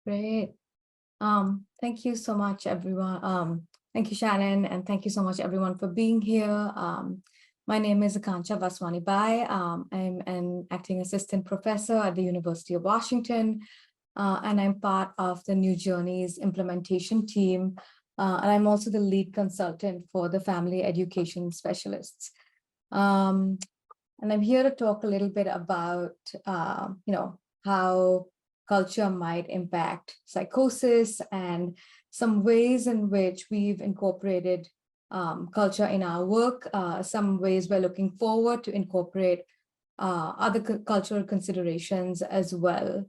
Great. Thank you so much, everyone. Thank you, Shannon, and thank you so much, everyone, for being here. My name is Akanksha Vaswani Bai. I'm an acting assistant professor at the University of Washington, and I'm part of the New Journeys implementation team. And I'm also the lead consultant for the family education specialists. And I'm here to talk a little bit about, how culture might impact psychosis and some ways in which we've incorporated culture in our work, some ways we're looking forward to incorporate other cultural considerations as well.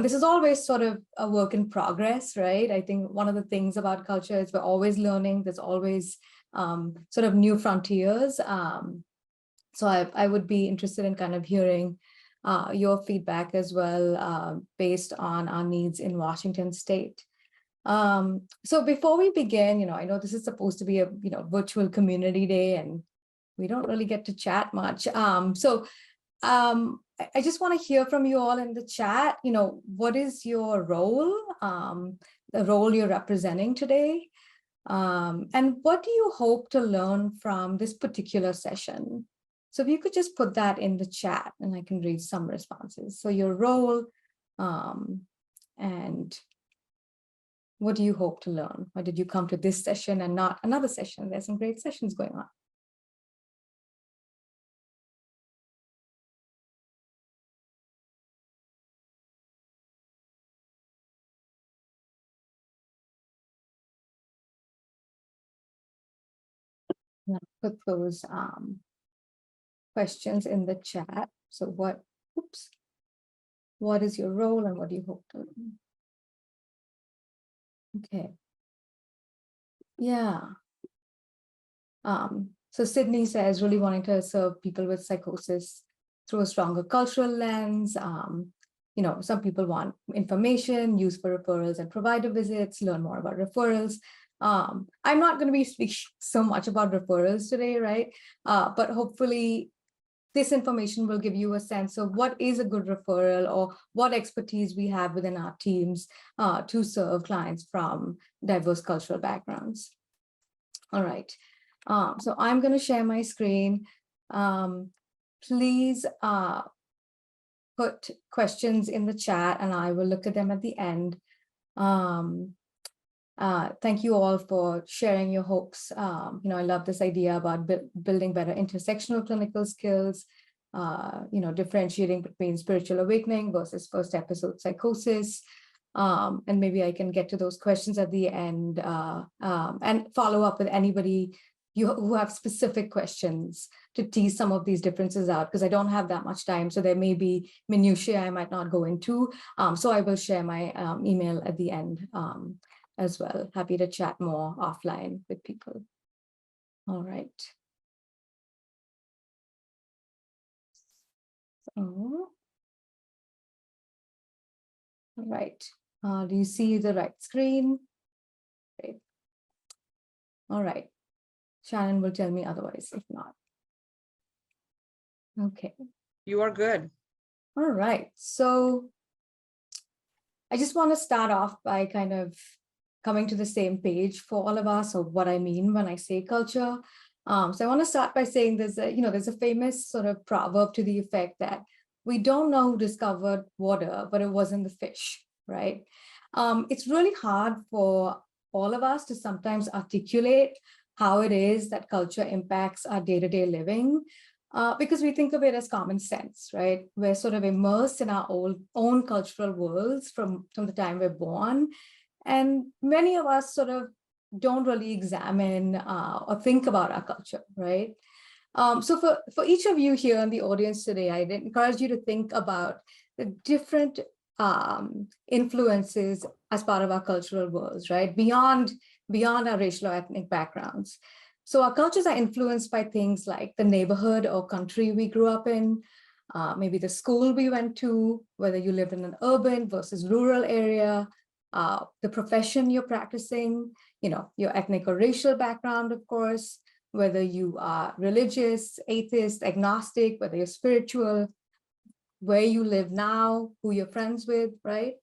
This is always sort of a work in progress, right? I think one of the things about culture is we're always learning. There's always sort of new frontiers. So I would be interested in kind of hearing your feedback as well, based on our needs in Washington State. So before we begin, I know this is supposed to be a virtual community day, and we don't really get to chat much. I just want to hear from you all in the chat. What is your role, the role you're representing today, and what do you hope to learn from this particular session? So if you could just put that in the chat and I can read some responses. So your role, and what do you hope to learn? Why did you come to this session and not another session? There's some great sessions going on. Put those questions in the chat. So what is your role and what do you hope to learn? Okay. Yeah. So Sydney says really wanting to serve people with psychosis through a stronger cultural lens. Some people want information, use for referrals and provider visits, learn more about referrals. I'm not going to be speaking so much about referrals today, right? But hopefully this information will give you a sense of what is a good referral or what expertise we have within our teams to serve clients from diverse cultural backgrounds. All right. So I'm going to share my screen. Please put questions in the chat and I will look at them at the end. Thank you all for sharing your hopes. I love this idea about building better intersectional clinical skills, differentiating between spiritual awakening versus first episode psychosis. And maybe I can get to those questions at the end and follow up with anybody who have specific questions to tease some of these differences out, because I don't have that much time. So there may be minutiae I might not go into. So I will share my email at the end as well. Happy to chat more offline with people. All right. So, all right. Do you see the right screen? Great. All right. Shannon will tell me otherwise if not. Okay. You are good. All right. So I just want to start off by kind of coming to the same page for all of us of what I mean when I say culture. So I want to start by saying there's a famous sort of proverb to the effect that we don't know who discovered water, but it wasn't the fish, right? It's really hard for all of us to sometimes articulate how it is that culture impacts our day-to-day living, because we think of it as common sense, right? We're sort of immersed in our own cultural worlds from the time we're born. And many of us sort of don't really examine or think about our culture, right? So for each of you here in the audience today, I'd encourage you to think about the different influences as part of our cultural worlds, right? Beyond our racial or ethnic backgrounds. So our cultures are influenced by things like the neighborhood or country we grew up in, maybe the school we went to, whether you lived in an urban versus rural area, the profession you're practicing, your ethnic or racial background, of course, whether you are religious, atheist, agnostic, whether you're spiritual, where you live now, who you're friends with, right?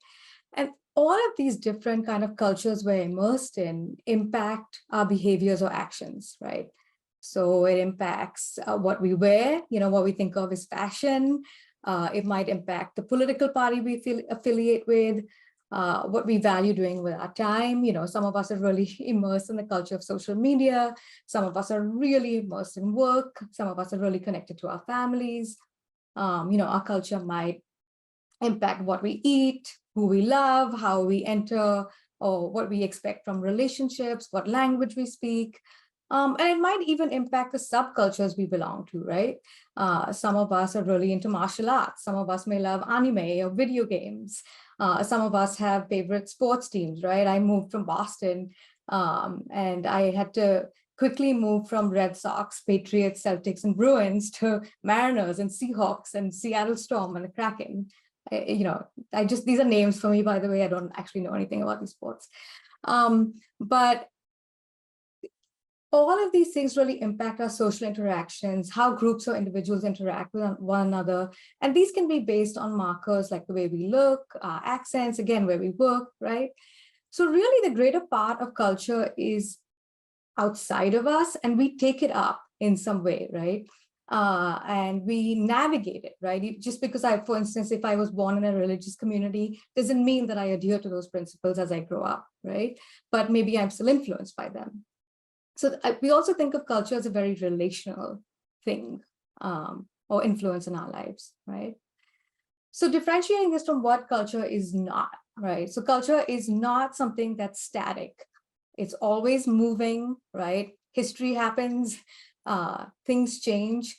And all of these different kind of cultures we're immersed in impact our behaviors or actions, right? So it impacts what we wear, what we think of as fashion. It might impact the political party we affiliate with, what we value doing with our time. Some of us are really immersed in the culture of social media. Some of us are really immersed in work. Some of us are really connected to our families. Our culture might impact what we eat, who we love, how we enter, or what we expect from relationships, what language we speak. And it might even impact the subcultures we belong to, right? Some of us are really into martial arts. Some of us may love anime or video games. Some of us have favorite sports teams, right? I moved from Boston and I had to quickly move from Red Sox, Patriots, Celtics, and Bruins to Mariners and Seahawks and Seattle Storm and the Kraken. These are names for me, by the way. I don't actually know anything about these sports. But all of these things really impact our social interactions, how groups or individuals interact with one another. And these can be based on markers like the way we look, our accents, again, where we work, right? So really the greater part of culture is outside of us and we take it up in some way, right? And we navigate it, right? Just because for instance, if I was born in a religious community, doesn't mean that I adhere to those principles as I grow up, right? But maybe I'm still influenced by them. So we also think of culture as a very relational thing or influence in our lives, right? So differentiating this from what culture is not, right? So culture is not something that's static. It's always moving, right? History happens, things change.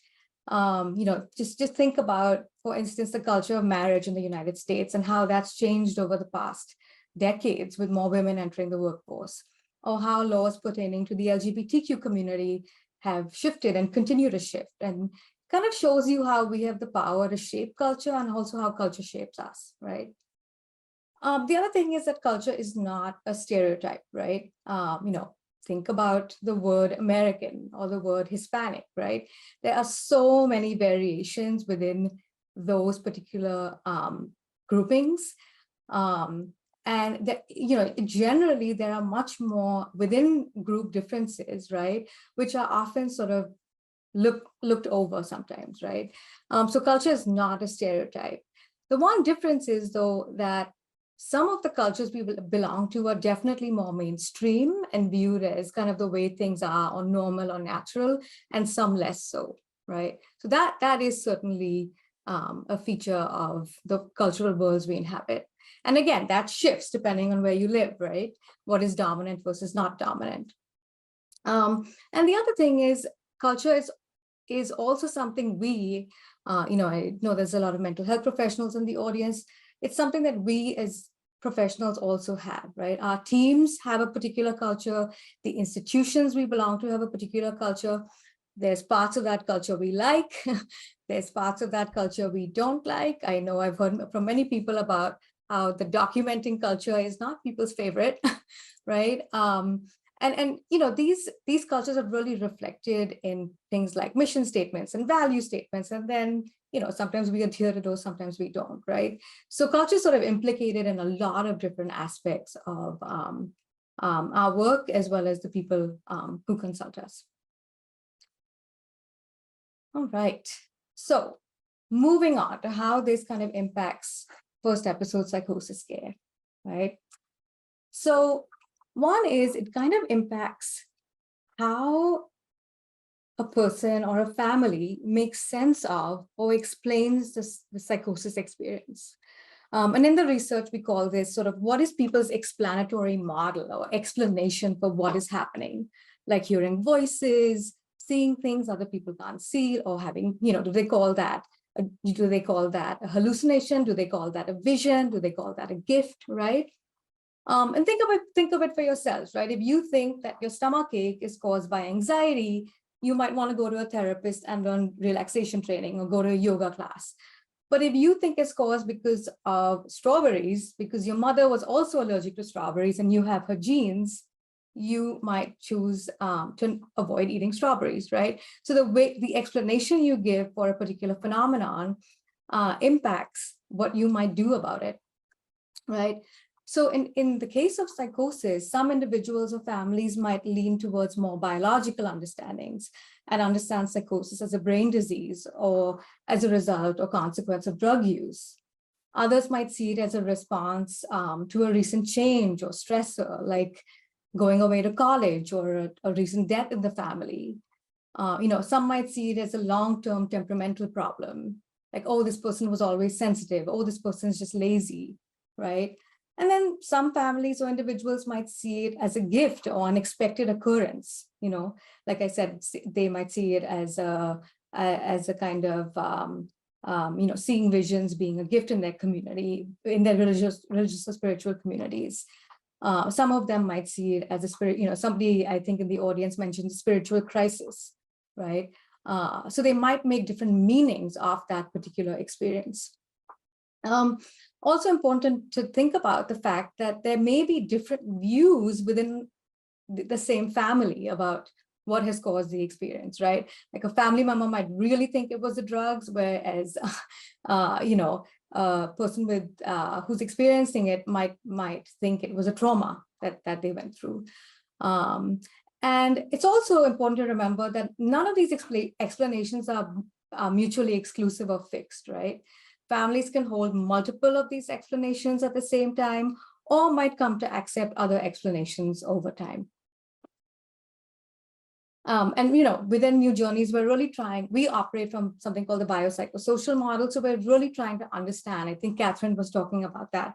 Just think about, for instance, the culture of marriage in the United States and how that's changed over the past decades with more women entering the workforce, or how laws pertaining to the LGBTQ community have shifted and continue to shift, and kind of shows you how we have the power to shape culture and also how culture shapes us, right? The other thing is that culture is not a stereotype, right? Think about the word American or the word Hispanic, right? There are so many variations within those particular groupings. And that, generally there are much more within group differences, right? Which are often sort of looked over sometimes, right? So culture is not a stereotype. The one difference is though that some of the cultures we belong to are definitely more mainstream and viewed as kind of the way things are or normal or natural, and some less so, right? So that is certainly a feature of the cultural worlds we inhabit. And again, that shifts depending on where you live, right? What is dominant versus not dominant. And the other thing is culture is also something we, I know there's a lot of mental health professionals in the audience. It's something that we as professionals also have, right? Our teams have a particular culture. The institutions we belong to have a particular culture. There's parts of that culture we like. There's parts of that culture we don't like. I know I've heard from many people about how the documenting culture is not people's favorite, right? And these cultures are really reflected in things like mission statements and value statements. And then, sometimes we adhere to those, sometimes we don't, right? So culture is sort of implicated in a lot of different aspects of our work, as well as the people who consult us. All right, so moving on to how this kind of impacts first episode psychosis care, right? So one is it kind of impacts how a person or a family makes sense of or explains the psychosis experience. And in the research, we call this sort of what is people's explanatory model or explanation for what is happening, like hearing voices, seeing things other people can't see, or having, do they call that a hallucination? Do they call that a vision? Do they call that a gift, right? And think of it for yourselves, right? If you think that your stomach ache is caused by anxiety, you might want to go to a therapist and learn relaxation training or go to a yoga class. But if you think it's caused because of strawberries, because your mother was also allergic to strawberries and you have her genes, you might choose to avoid eating strawberries, right? So the explanation you give for a particular phenomenon impacts what you might do about it, right? So in the case of psychosis, some individuals or families might lean towards more biological understandings and understand psychosis as a brain disease or as a result or consequence of drug use. Others might see it as a response to a recent change or stressor, like going away to college or a recent death in the family. Some might see it as a long-term temperamental problem, like, oh, this person was always sensitive, oh, this person is just lazy, right? And then some families or individuals might see it as a gift or unexpected occurrence. Like I said, they might see it as a kind of seeing visions being a gift in their community, in their religious or spiritual communities. Some of them might see it as a spirit. Somebody I think in the audience mentioned spiritual crisis, right? So they might make different meanings of that particular experience. Also important to think about the fact that there may be different views within the same family about what has caused the experience, right? Like a family member might really think it was the drugs, whereas, a person with who's experiencing it might think it was a trauma that they went through. And it's also important to remember that none of these explanations are mutually exclusive or fixed, right? Families can hold multiple of these explanations at the same time, or might come to accept other explanations over time. Within New Journeys, we operate from something called the biopsychosocial model. So we're really trying to understand, I think Catherine was talking about that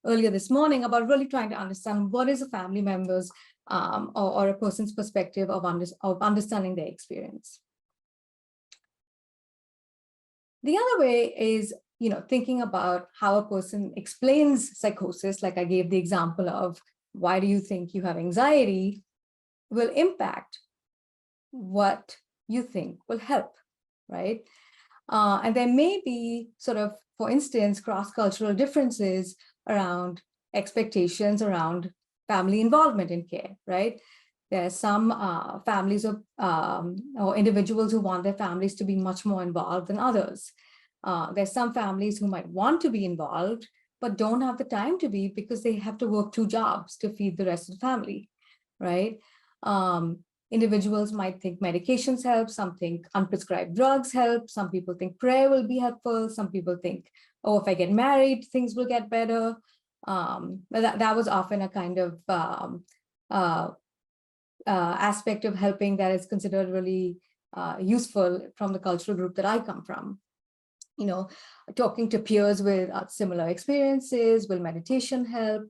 earlier this morning, about really trying to understand what is a family member's or a person's perspective of understanding their experience. The other way is, thinking about how a person explains psychosis, like I gave the example of, why do you think you have anxiety, will impact what you think will help, right? And there may be sort of, for instance, cross-cultural differences around expectations around family involvement in care, right? There are some families or individuals who want their families to be much more involved than others. There's some families who might want to be involved, but don't have the time to be because they have to work 2 jobs to feed the rest of the family, right? Individuals might think medications help, some think unprescribed drugs help, some people think prayer will be helpful, some people think, oh, if I get married, things will get better. That was often a kind of aspect of helping that is considered really useful from the cultural group that I come from. Talking to peers with similar experiences, will meditation help?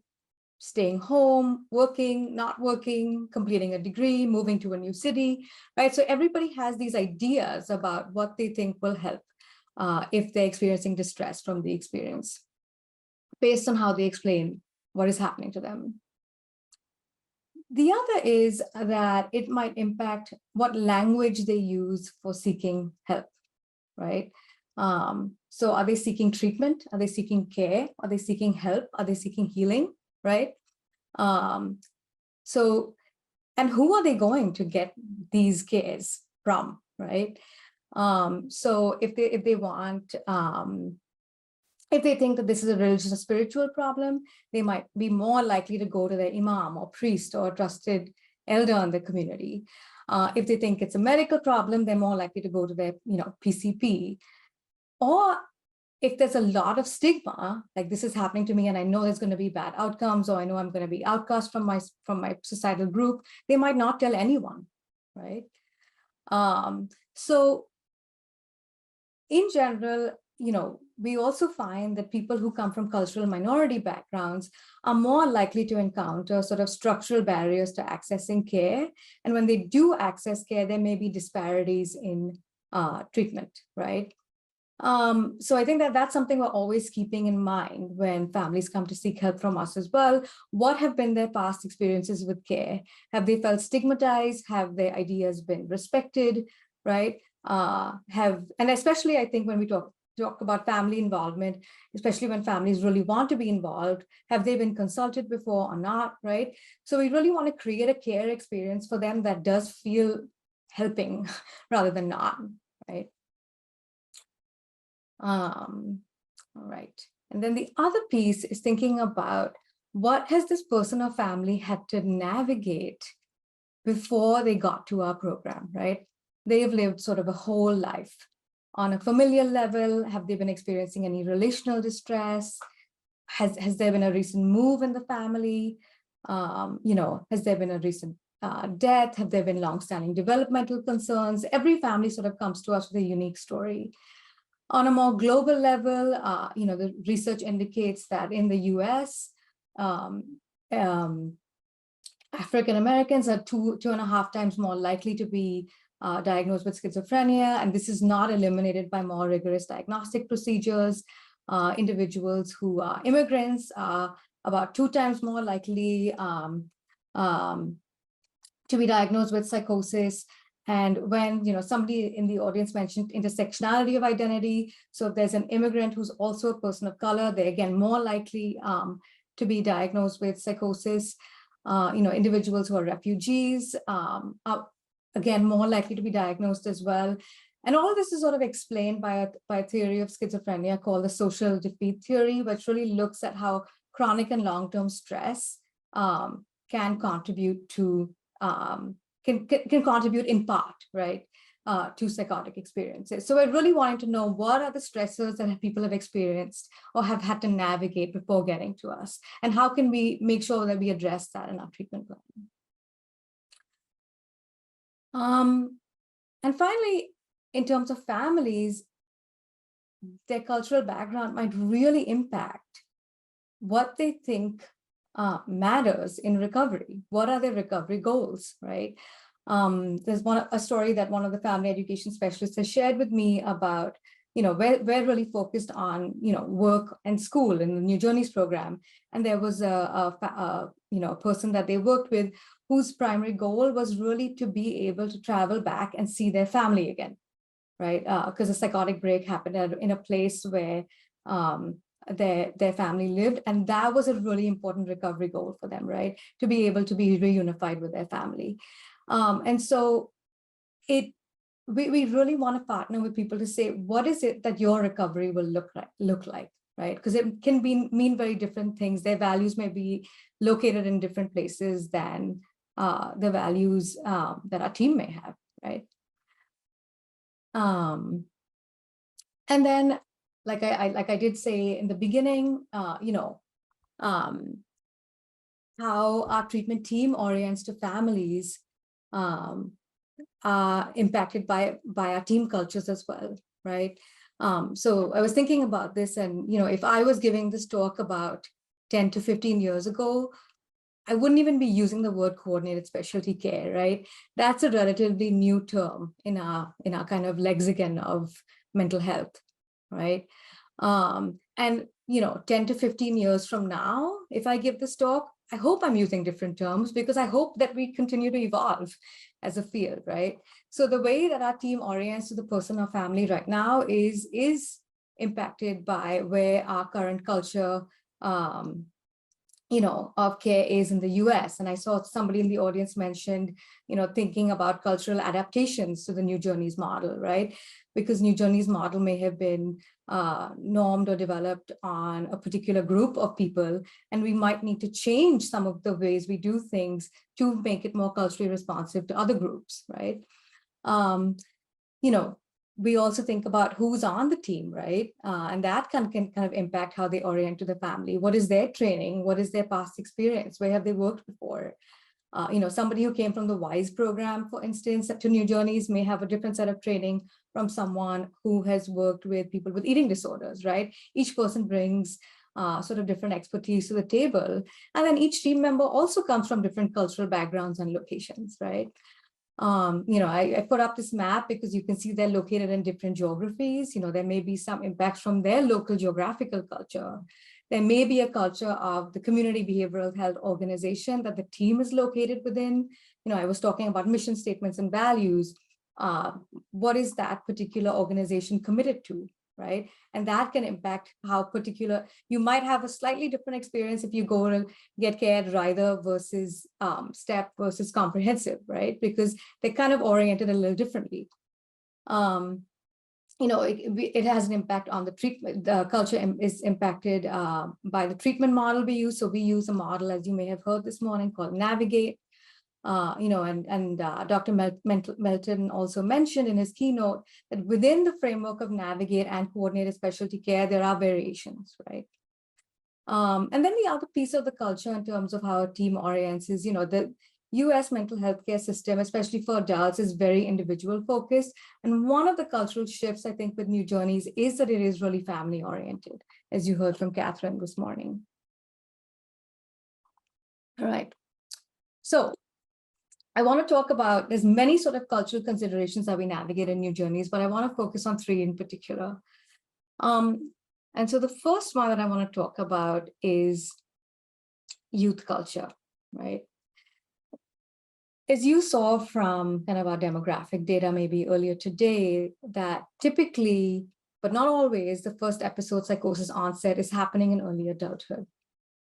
Staying home, working, not working, completing a degree, moving to a new city, right? So everybody has these ideas about what they think will help if they're experiencing distress from the experience, based on how they explain what is happening to them. The other is that it might impact what language they use for seeking help, right? So are they seeking treatment? Are they seeking care? Are they seeking help? Are they seeking healing? Right? And who are they going to get these cares from, right? So if they want, if they think that this is a religious or spiritual problem, they might be more likely to go to their imam or priest or trusted elder in the community. If they think it's a medical problem, they're more likely to go to their, PCP. Or if there's a lot of stigma, like this is happening to me and I know there's going to be bad outcomes, or I know I'm going to be outcast from my societal group, they might not tell anyone, right? So in general, we also find that people who come from cultural minority backgrounds are more likely to encounter sort of structural barriers to accessing care. And when they do access care, there may be disparities in treatment, right? So I think that that's something we're always keeping in mind when families come to seek help from us as well. What have been their past experiences with care? Have they felt stigmatized? Have their ideas been respected, right? And especially I think when we talk about family involvement, especially when families really want to be involved, have they been consulted before or not, right? So we really want to create a care experience for them that does feel helping rather than not, right? All right. And then the other piece is thinking about what has this person or family had to navigate before they got to our program, right? They've lived sort of a whole life. On a familial level, have they been experiencing any relational distress? Has there been a recent move in the family? Has there been a recent death? Have there been longstanding developmental concerns? Every family sort of comes to us with a unique story. On a more global level, the research indicates that in the US, African Americans are 2.5 times more likely to be diagnosed with schizophrenia, and this is not eliminated by more rigorous diagnostic procedures. Individuals who are immigrants are about 2 times more likely to be diagnosed with psychosis. And when somebody in the audience mentioned intersectionality of identity, so if there's an immigrant who's also a person of color, they're again more likely to be diagnosed with psychosis. Individuals who are refugees are again more likely to be diagnosed as well. And all of this is sort of explained by a theory of schizophrenia called the social defeat theory, which really looks at how chronic and long-term stress can contribute to can contribute in part, right, to psychotic experiences. So we're really wanting to know what are the stressors that people have experienced or have had to navigate before getting to us, and how can we make sure that we address that in our treatment plan. And finally, in terms of families, their cultural background might really impact what they think matters in recovery. What are their recovery goals, right? There's a story that one of the family education specialists has shared with me about, we're really focused on, work and school in the New Journeys program. And there was a person that they worked with whose primary goal was really to be able to travel back and see their family again, right? Because a psychotic break happened in a place where their family lived, and that was a really important recovery goal for them, right? To be able to be reunified with their family. And so we really want to partner with people to say, what is it that your recovery will look like, right? Because it can mean very different things. Their values may be located in different places than the values that our team may have, right? And then, like I did say in the beginning, how our treatment team orients to families are impacted by our team cultures as well, right? So I was thinking about this, and if I was giving this talk about 10 to 15 years ago, I wouldn't even be using the word coordinated specialty care, right? That's a relatively new term in our kind of lexicon of mental health, right? And 10 to 15 years from now, if I give this talk, I hope I'm using different terms, because I hope that we continue to evolve as a field, right? So the way that our team orients to the person or family right now is impacted by where our current culture of care is in the US. And I saw somebody in the audience mentioned, thinking about cultural adaptations to the New Journeys model, right? Because New Journeys model may have been normed or developed on a particular group of people, and we might need to change some of the ways we do things to make it more culturally responsive to other groups, right? We also think about who's on the team, right? And that can kind of impact how they orient to the family. What is their training? What is their past experience? Where have they worked before? Somebody who came from the WISE program, for instance, to New Journeys may have a different set of training from someone who has worked with people with eating disorders, right? Each person brings sort of different expertise to the table. And then each team member also comes from different cultural backgrounds and locations, right? I put up this map because you can see they're located in different geographies. There may be some impacts from their local geographical culture. There may be a culture of the community behavioral health organization that the team is located within. I was talking about mission statements and values. What is that particular organization committed to, right? And that can impact how particular, you might have a slightly different experience if you go to get care at Rider versus STEP versus comprehensive, right? Because they're kind of oriented a little differently. it has an impact on the treatment. The culture is impacted by the treatment model we use. So we use a model, as you may have heard this morning, called Navigate. And Dr. Melton also mentioned in his keynote that within the framework of Navigate and coordinated specialty care, there are variations, right? And then the other piece of the culture in terms of how a team orients is, the US mental health care system, especially for adults, is very individual focused. And one of the cultural shifts, I think, with New Journeys is that it is really family oriented, as you heard from Catherine this morning. All right. So I want to talk about, there's many sort of cultural considerations that we navigate in New Journeys, but I want to focus on three in particular. And so the first one that I want to talk about is youth culture, right? As you saw from kind of our demographic data maybe earlier today, that typically, but not always, the first episode psychosis onset is happening in early adulthood,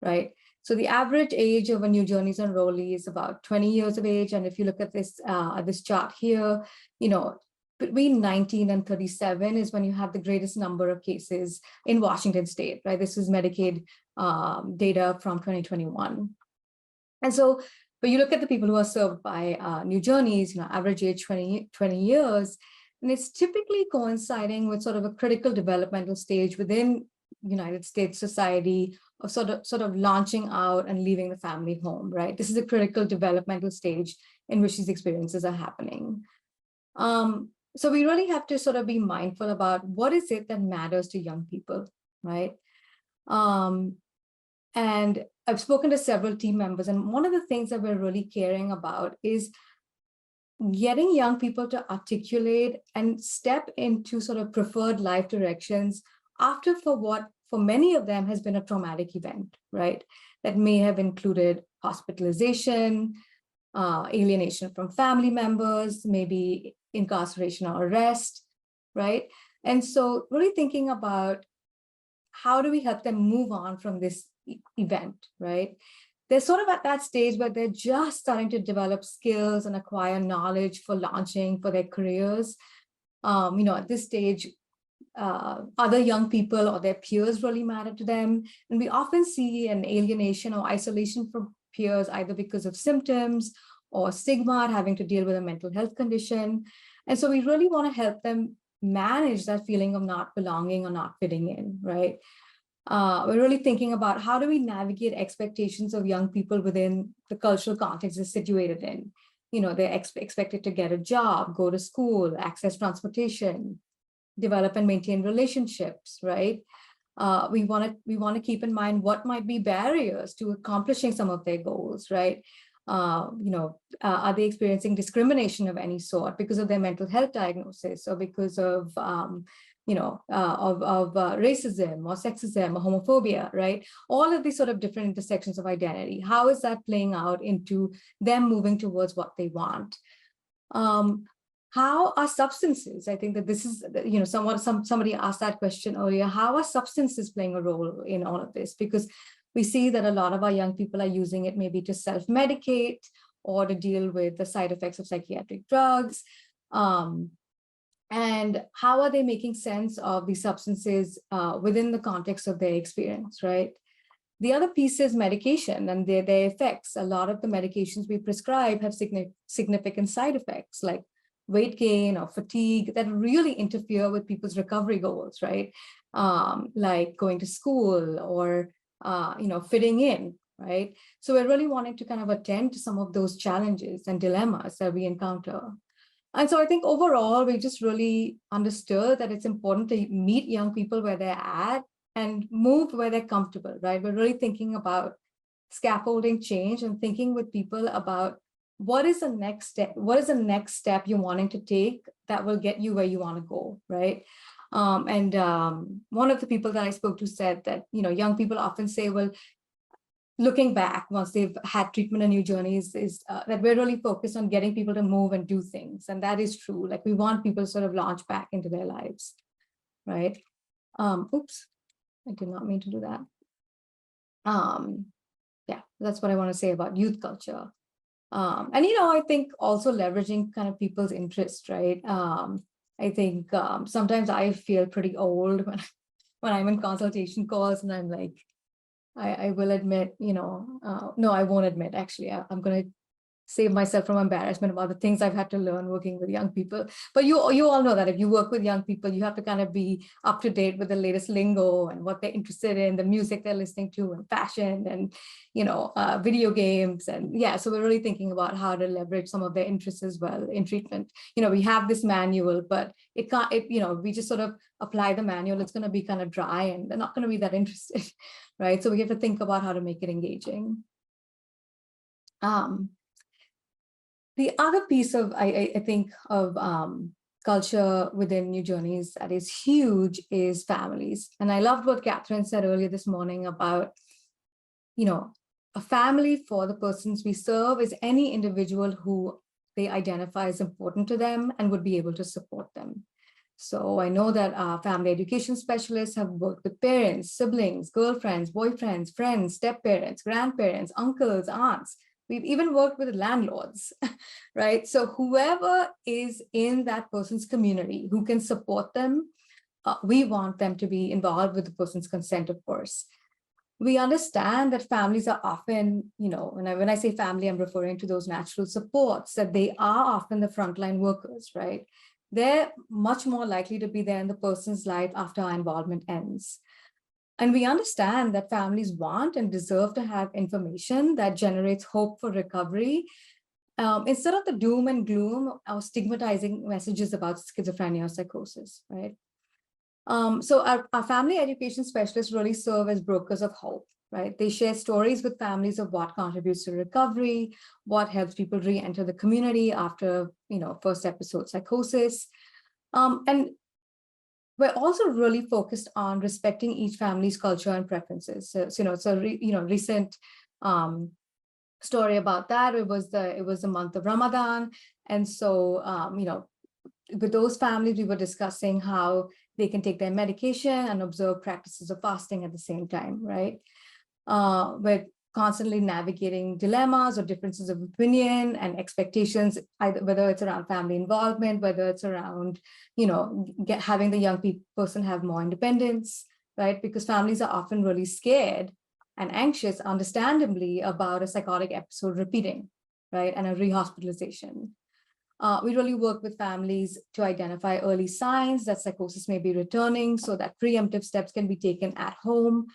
right? So the average age of a New Journeys enrollee is about 20 years of age. And if you look at this chart here, between 19 and 37 is when you have the greatest number of cases in Washington state, right? This is Medicaid data from 2021. And so, but you look at the people who are served by New Journeys, average age 20 years, and it's typically coinciding with sort of a critical developmental stage within United States society of sort of launching out and leaving the family home, right? This is a critical developmental stage in which these experiences are happening. So we really have to sort of be mindful about what is it that matters to young people, right? And I've spoken to several team members, and one of the things that we're really caring about is getting young people to articulate and step into sort of preferred life directions after for many of them has been a traumatic event, right? That may have included hospitalization, alienation from family members, maybe incarceration or arrest, right? And so really thinking about how do we help them move on from this event, right? They're sort of at that stage where they're just starting to develop skills and acquire knowledge for launching for their careers. At this stage, other young people or their peers really matter to them. And we often see an alienation or isolation from peers, either because of symptoms or stigma, having to deal with a mental health condition. And so we really want to help them manage that feeling of not belonging or not fitting in, right? We're really thinking about how do we navigate expectations of young people within the cultural context they're situated in. They're expected to get a job, go to school, access transportation, develop and maintain relationships, right? We want to keep in mind what might be barriers to accomplishing some of their goals, right? Are they experiencing discrimination of any sort because of their mental health diagnosis or because of racism or sexism or homophobia, right? All of these sort of different intersections of identity. How is that playing out into them moving towards what they want? How are substances? I think that this is, somebody asked that question earlier. How are substances playing a role in all of this? Because we see that a lot of our young people are using it maybe to self-medicate or to deal with the side effects of psychiatric drugs. And how are they making sense of these substances within the context of their experience, right? The other piece is medication and their effects. A lot of the medications we prescribe have significant side effects like weight gain or fatigue that really interfere with people's recovery goals, right? Like going to school or, fitting in, right? So we're really wanting to kind of attend to some of those challenges and dilemmas that we encounter. And so I think overall, we just really understood that it's important to meet young people where they're at and move where they're comfortable, right? We're really thinking about scaffolding change and thinking with people about what is the next step? What is the next step you're wanting to take that will get you where you want to go, right? One of the people that I spoke to said that, young people often say, well, looking back, once they've had treatment in New Journeys, is that we're really focused on getting people to move and do things. And that is true. Like we want people to sort of launch back into their lives, right? Oops, I did not mean to do that. Yeah, that's what I want to say about youth culture. I think also leveraging kind of people's interest, right? I think sometimes I feel pretty old when I'm in consultation calls, and I'm like, I will admit, no, I won't admit, actually. I'm going to save myself from embarrassment about the things I've had to learn working with young people. But you all know that if you work with young people, you have to kind of be up to date with the latest lingo and what they're interested in, the music they're listening to, and fashion, and video games. And yeah, so we're really thinking about how to leverage some of their interests as well in treatment. We have this manual, but it can't, we just sort of apply the manual, it's going to be kind of dry and they're not going to be that interested, right? So we have to think about how to make it engaging. The other piece of, I think, of culture within New Journeys that is huge is families. And I loved what Catherine said earlier this morning about, a family for the persons we serve is any individual who they identify as important to them and would be able to support them. So I know that our family education specialists have worked with parents, siblings, girlfriends, boyfriends, friends, step-parents, grandparents, uncles, aunts. We've even worked with landlords, right? So whoever is in that person's community who can support them, we want them to be involved with the person's consent, of course. We understand that families are often, when I say family, I'm referring to those natural supports, that they are often the frontline workers, right? They're much more likely to be there in the person's life after our involvement ends. And we understand that families want and deserve to have information that generates hope for recovery, instead of the doom and gloom or stigmatizing messages about schizophrenia or psychosis, right? So our family education specialists really serve as brokers of hope, right? They share stories with families of what contributes to recovery, what helps people re-enter the community after, first episode psychosis. And we're also really focused on respecting each family's culture and preferences. So, recent story about that. It was the month of Ramadan, and so with those families, we were discussing how they can take their medication and observe practices of fasting at the same time, right? We're constantly navigating dilemmas or differences of opinion and expectations, either whether it's around family involvement, whether it's around, having the young person have more independence, right? Because families are often really scared and anxious, understandably, about a psychotic episode repeating, right? And a rehospitalization. We really work with families to identify early signs that psychosis may be returning so that preemptive steps can be taken at home.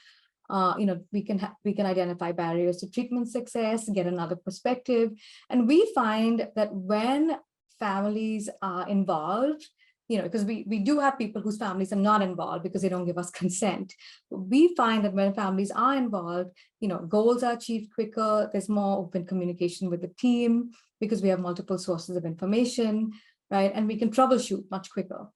We can identify barriers to treatment success, get another perspective. And we find that when families are involved, because we do have people whose families are not involved because they don't give us consent. We find that when families are involved, goals are achieved quicker, there's more open communication with the team because we have multiple sources of information, right? And we can troubleshoot much quicker,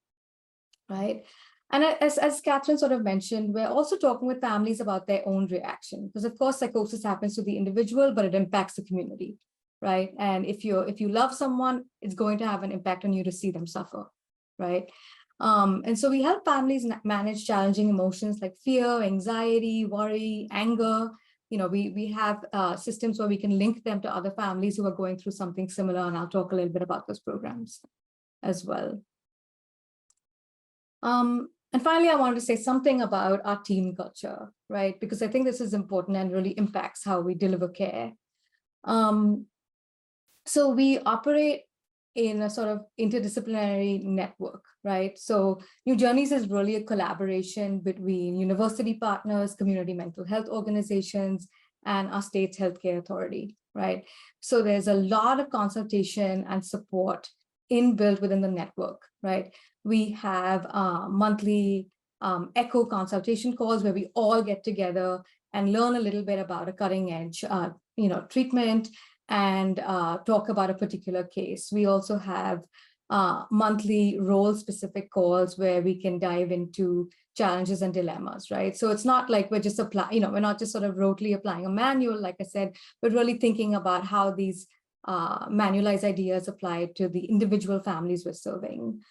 right? And as Catherine sort of mentioned, we're also talking with families about their own reaction, because of course psychosis happens to the individual, but it impacts the community, right? And if you love someone, it's going to have an impact on you to see them suffer, right? And so we help families manage challenging emotions like fear, anxiety, worry, anger. We have systems where we can link them to other families who are going through something similar, and I'll talk a little bit about those programs as well. And finally, I wanted to say something about our team culture, right? Because I think this is important and really impacts how we deliver care. So we operate in a sort of interdisciplinary network, right? So New Journeys is really a collaboration between university partners, community mental health organizations, and our state's healthcare authority, right? So there's a lot of consultation and support inbuilt within the network, right? We have monthly echo consultation calls where we all get together and learn a little bit about a cutting edge, treatment, and talk about a particular case. We also have monthly role-specific calls where we can dive into challenges and dilemmas, right? So it's not like we're just we're not just sort of rotely applying a manual, like I said, but really thinking about how these manualized ideas apply to the individual families we're serving.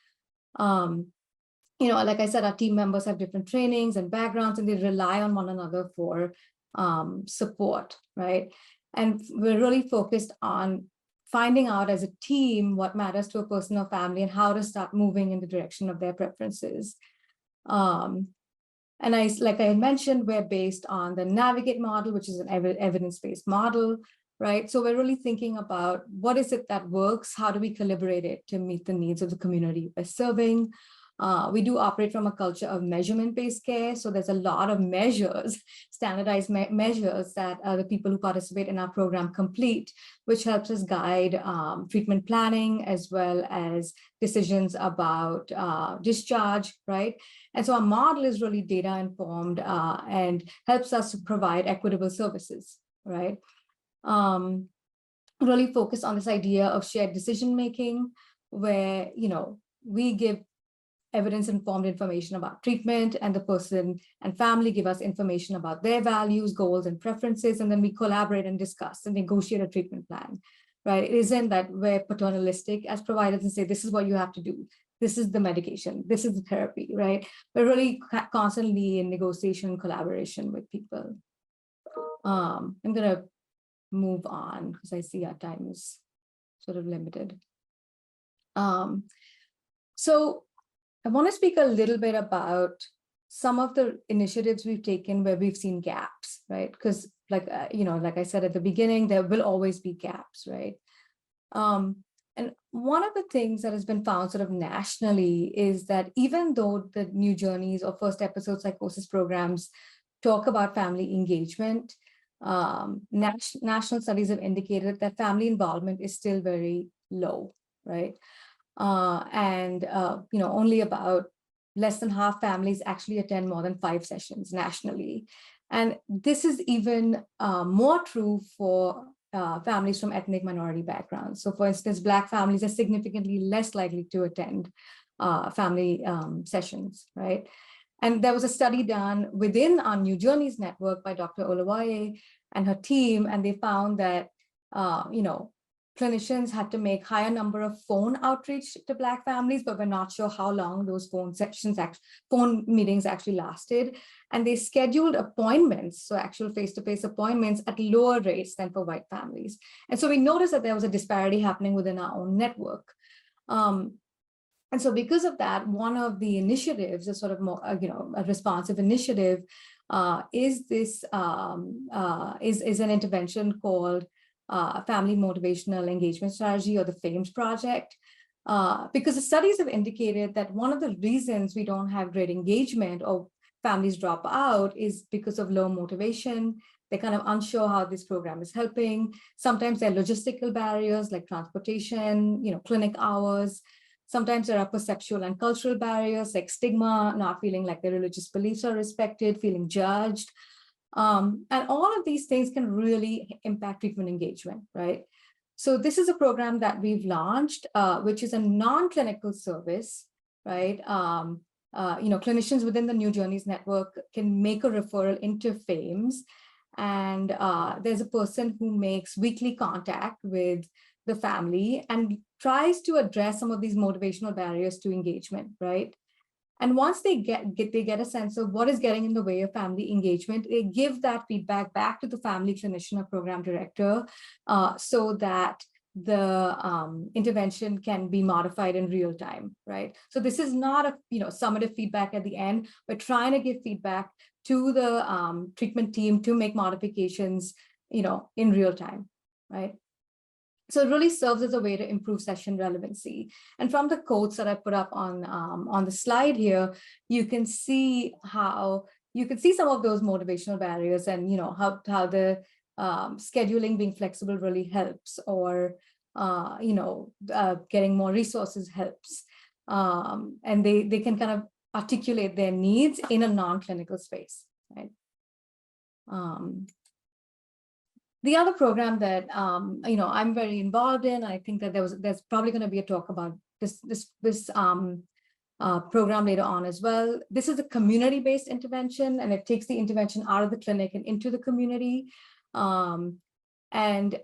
Like I said, our team members have different trainings and backgrounds, and they rely on one another for support, right? And we're really focused on finding out as a team what matters to a person or family and how to start moving in the direction of their preferences. And like I mentioned, we're based on the Navigate model, which is an evidence-based model, right? So we're really thinking about what is it that works? How do we collaborate it to meet the needs of the community we're serving? We do operate from a culture of measurement-based care. So there's a lot of measures, standardized measures that the people who participate in our program complete, which helps us guide treatment planning as well as decisions about discharge, right? And so our model is really data informed and helps us to provide equitable services, right? Really focus on this idea of shared decision making, where we give evidence-informed information about treatment, and the person and family give us information about their values, goals, and preferences, and then we collaborate and discuss and negotiate a treatment plan, right? It isn't that we're paternalistic as providers and say, this is what you have to do. This is the medication, this is the therapy, right? We're really constantly in negotiation and collaboration with people. I'm gonna move on because I see our time is sort of limited. So I want to speak a little bit about some of the initiatives we've taken where we've seen gaps, right? Because like I said at the beginning, there will always be gaps, right? And one of the things that has been found sort of nationally is that even though the New Journeys or first episode psychosis programs talk about family engagement, national studies have indicated that family involvement is still very low, right? Only about less than half families actually attend more than 5 sessions nationally. And this is even more true for families from ethnic minority backgrounds. So for instance, Black families are significantly less likely to attend family sessions, right? And there was a study done within our New Journeys network by Dr. Olawaye and her team, and they found that, clinicians had to make higher number of phone outreach to Black families, but we're not sure how long those phone meetings actually lasted. And they scheduled appointments, so actual face-to-face appointments at lower rates than for white families. And so we noticed that there was a disparity happening within our own network. And so because of that, one of the initiatives, a sort of more, a responsive initiative, is an intervention called Family Motivational Engagement Strategy, or the FAMES project, because the studies have indicated that one of the reasons we don't have great engagement or families drop out is because of low motivation. They're kind of unsure how this program is helping. Sometimes there are logistical barriers like transportation, clinic hours. Sometimes there are perceptual and cultural barriers like stigma, not feeling like their religious beliefs are respected, feeling judged. And all of these things can really impact treatment engagement, right? So this is a program that we've launched, which is a non-clinical service, right? Clinicians within the New Journeys network can make a referral into FAMES, and there's a person who makes weekly contact with the family and tries to address some of these motivational barriers to engagement, right? And once they get a sense of what is getting in the way of family engagement, they give that feedback back to the family clinician or program director, so that the intervention can be modified in real time, right? So this is not a summative feedback at the end. We're trying to give feedback to the treatment team to make modifications, in real time, right? So it really serves as a way to improve session relevancy. And from the quotes that I put up on the slide here, you can see some of those motivational barriers, and how the scheduling being flexible really helps, or getting more resources helps, and they can kind of articulate their needs in a non-clinical space, right? The other program that I'm very involved in, I think that there's probably going to be a talk about this program later on as well. This is a community-based intervention, and it takes the intervention out of the clinic and into the community. And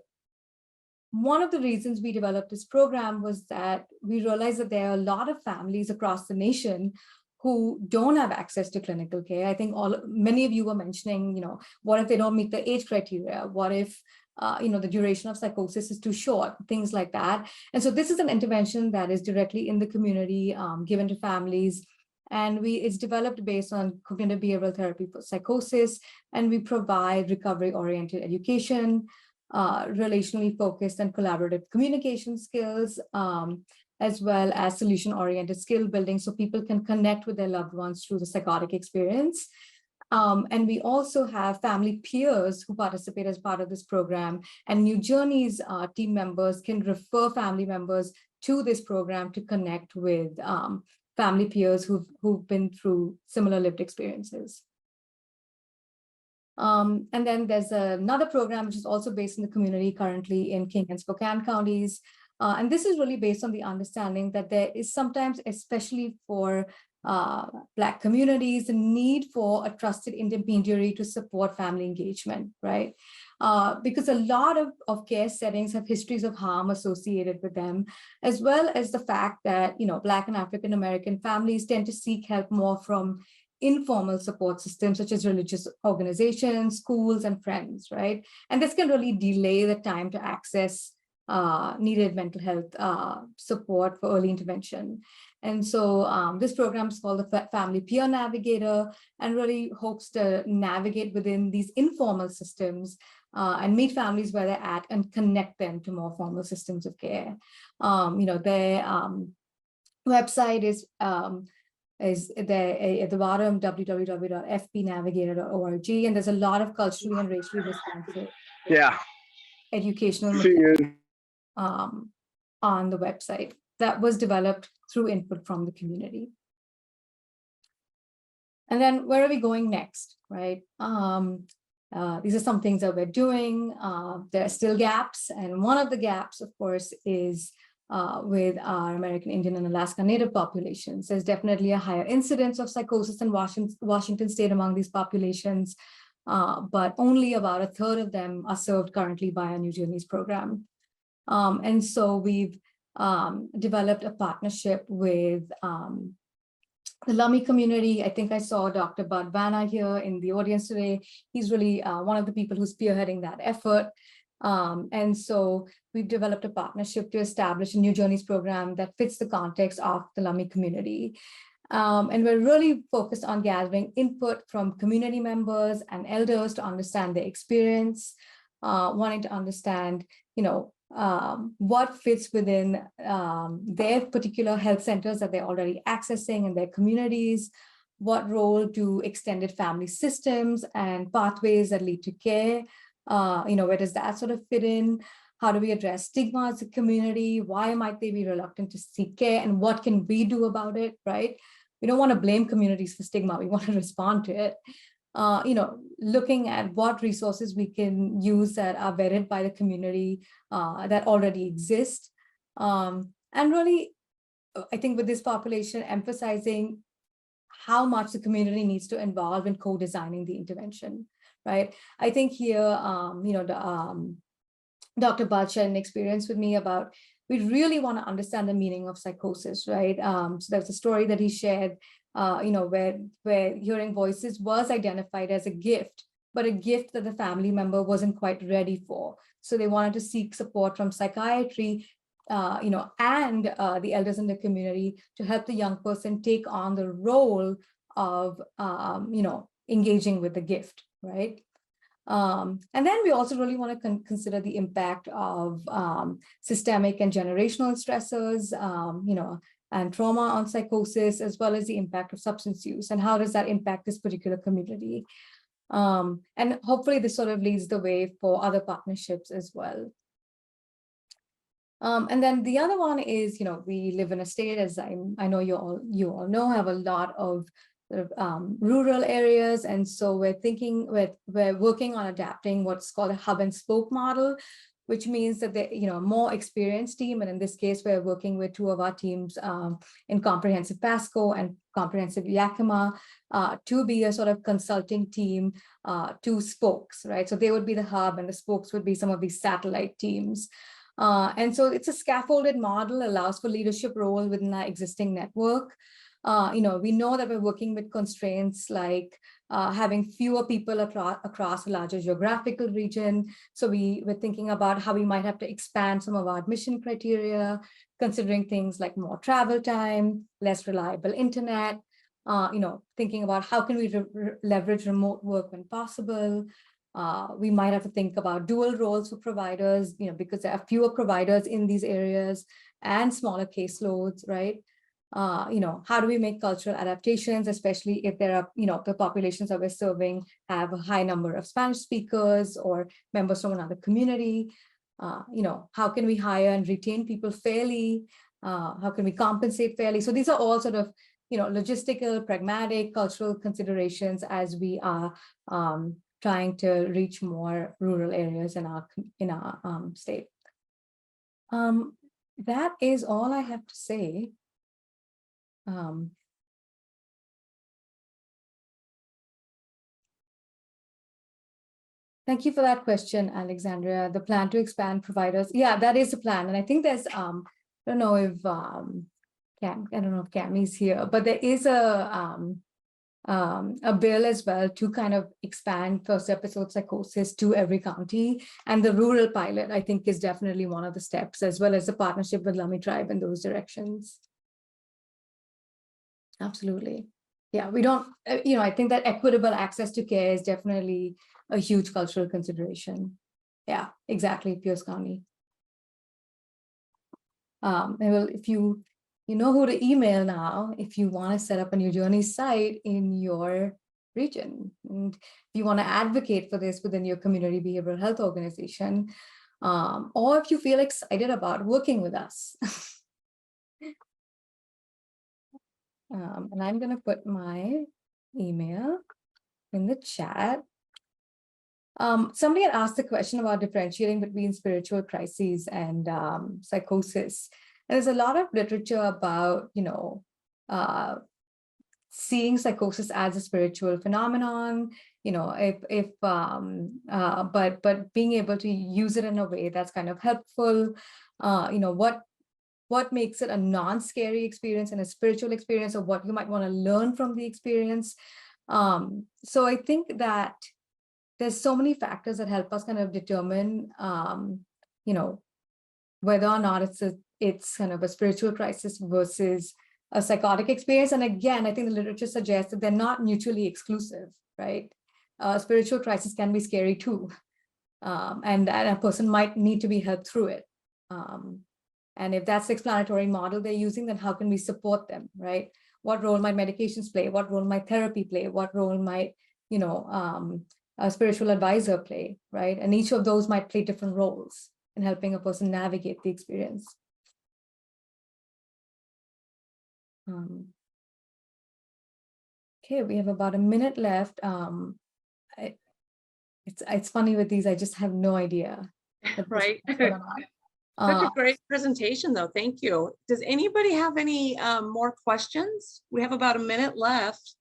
one of the reasons we developed this program was that we realized that there are a lot of families across the nation who don't have access to clinical care. I think many of you were mentioning, what if they don't meet the age criteria? What if the duration of psychosis is too short, things like that. And so this is an intervention that is directly in the community, given to families. And it's developed based on cognitive behavioral therapy for psychosis. And we provide recovery-oriented education, relationally focused and collaborative communication skills, as well as solution-oriented skill building so people can connect with their loved ones through the psychotic experience. And we also have family peers who participate as part of this program, and New Journey's team members can refer family members to this program to connect with family peers who've been through similar lived experiences. And then there's another program which is also based in the community currently in King and Spokane counties. And this is really based on the understanding that there is sometimes, especially for Black communities, the need for a trusted intermediary to support family engagement, right? Because a lot of care settings have histories of harm associated with them, as well as the fact that, Black and African American families tend to seek help more from informal support systems, such as religious organizations, schools, and friends, right? And this can really delay the time to access needed mental health support for early intervention. And so this program is called the Family Peer Navigator, and really hopes to navigate within these informal systems and meet families where they're at and connect them to more formal systems of care. Their website is there at the bottom, www.fpnavigator.org, and there's a lot of culturally and racially responsive educational material on the website that was developed through input from the community. And then where are we going next, right? These are some things that we're doing. There are still gaps, and one of the gaps, of course, is with our American Indian and Alaska Native populations. There's definitely a higher incidence of psychosis in Washington State among these populations, but only about a third of them are served currently by our New Journeys program. And so we've developed a partnership with the Lummi community. I think I saw Dr. Bud Vanna here in the audience today. He's really one of the people who's spearheading that effort. And so we've developed a partnership to establish a New Journeys program that fits the context of the Lummi community. And we're really focused on gathering input from community members and elders to understand their experience, wanting to understand, what fits within their particular health centers that they're already accessing in their communities, what role do extended family systems and pathways that lead to care, where does that sort of fit in? How do we address stigma as a community? Why might they be reluctant to seek care, and what can we do about it, right? We don't want to blame communities for stigma. We want to respond to it. Looking at what resources we can use that are vetted by the community that already exist. And really, I think with this population, emphasizing how much the community needs to involve in co-designing the intervention, right? I think here, Dr. Bud shared an experience with me about, we really want to understand the meaning of psychosis, right? So there's a story that he shared, where hearing voices was identified as a gift, but a gift that the family member wasn't quite ready for. So they wanted to seek support from psychiatry, and the elders in the community to help the young person take on the role of, engaging with the gift, right? And then we also really want to consider the impact of systemic and generational stressors, and trauma on psychosis, as well as the impact of substance use, and how does that impact this particular community. And hopefully this sort of leads the way for other partnerships as well. And then the other one is, we live in a state, as I know you all know, have a lot of rural areas. And so we're working on adapting what's called a hub and spoke model, which means that the more experienced team, and in this case, we're working with two of our teams in Comprehensive Pasco and Comprehensive Yakima to be a sort of consulting team to spokes, right? So they would be the hub and the spokes would be some of these satellite teams. And so it's a scaffolded model, allows for leadership role within our existing network. We know that we're working with constraints like having fewer people across a larger geographical region. So we're thinking about how we might have to expand some of our admission criteria, considering things like more travel time, less reliable internet, thinking about how can we leverage remote work when possible. We might have to think about dual roles for providers, because there are fewer providers in these areas and smaller caseloads, right? How do we make cultural adaptations, especially if there are, the populations that we're serving have a high number of Spanish speakers or members from another community? How can we hire and retain people fairly? How can we compensate fairly? So these are all sort of, logistical, pragmatic, cultural considerations as we are trying to reach more rural areas in our state. That is all I have to say. Thank you for that question, Alexandria. The plan to expand providers. Yeah, that is the plan. And I think there's, I don't know if Cammie's here, but there is a bill as well to kind of expand first episode psychosis to every county. And the rural pilot, I think, is definitely one of the steps, as well as the partnership with Lummi Tribe in those directions. Absolutely. Yeah, we don't, I think that equitable access to care is definitely a huge cultural consideration. Yeah, exactly, Pierce County. Well, if you know who to email now, if you want to set up a New Journey site in your region, and if you want to advocate for this within your community behavioral health organization, or if you feel excited about working with us. And I'm going to put my email in the chat. Somebody had asked the question about differentiating between spiritual crises and psychosis. And there's a lot of literature about, seeing psychosis as a spiritual phenomenon, but being able to use it in a way that's kind of helpful. What makes it a non-scary experience and a spiritual experience, or what you might want to learn from the experience. So I think that there's so many factors that help us kind of determine, whether or not it's kind of a spiritual crisis versus a psychotic experience. And again, I think the literature suggests that they're not mutually exclusive, right? Spiritual crisis can be scary too. And a person might need to be helped through it. And if that's the explanatory model they're using, then how can we support them, right? What role might medications play? What role might therapy play? What role might, a spiritual advisor play, right? And each of those might play different roles in helping a person navigate the experience. Okay, we have about a minute left. It's funny with these, I just have no idea. Right. Such a great presentation, though. Thank you. Does anybody have any more questions? We have about a minute left.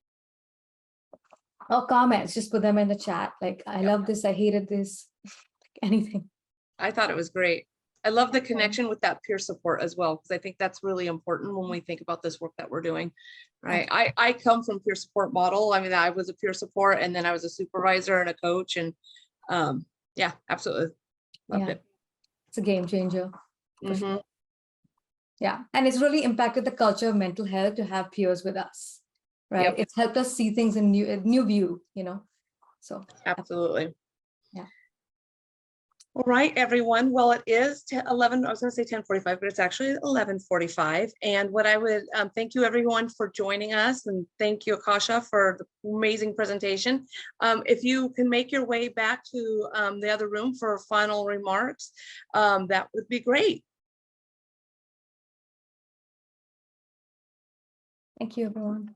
Oh, comments, just put them in the chat. Like, I love this, I hated this, anything. I thought it was great. I love the connection with that peer support as well, because I think that's really important when we think about this work that we're doing, right? I come from peer support model. I mean, I was a peer support, and then I was a supervisor and a coach, and yeah, absolutely loved it. It's a game changer. Sure. Yeah, and it's really impacted the culture of mental health to have peers with us, right? Yep. It's helped us see things in new view, so absolutely. Yeah. All right, everyone. Well, it is 11. I was going to say 10:45, but it's actually 11:45. And what I would thank you, everyone, for joining us, and thank you, Akasha, for the amazing presentation. If you can make your way back to the other room for final remarks, that would be great. Thank you, everyone.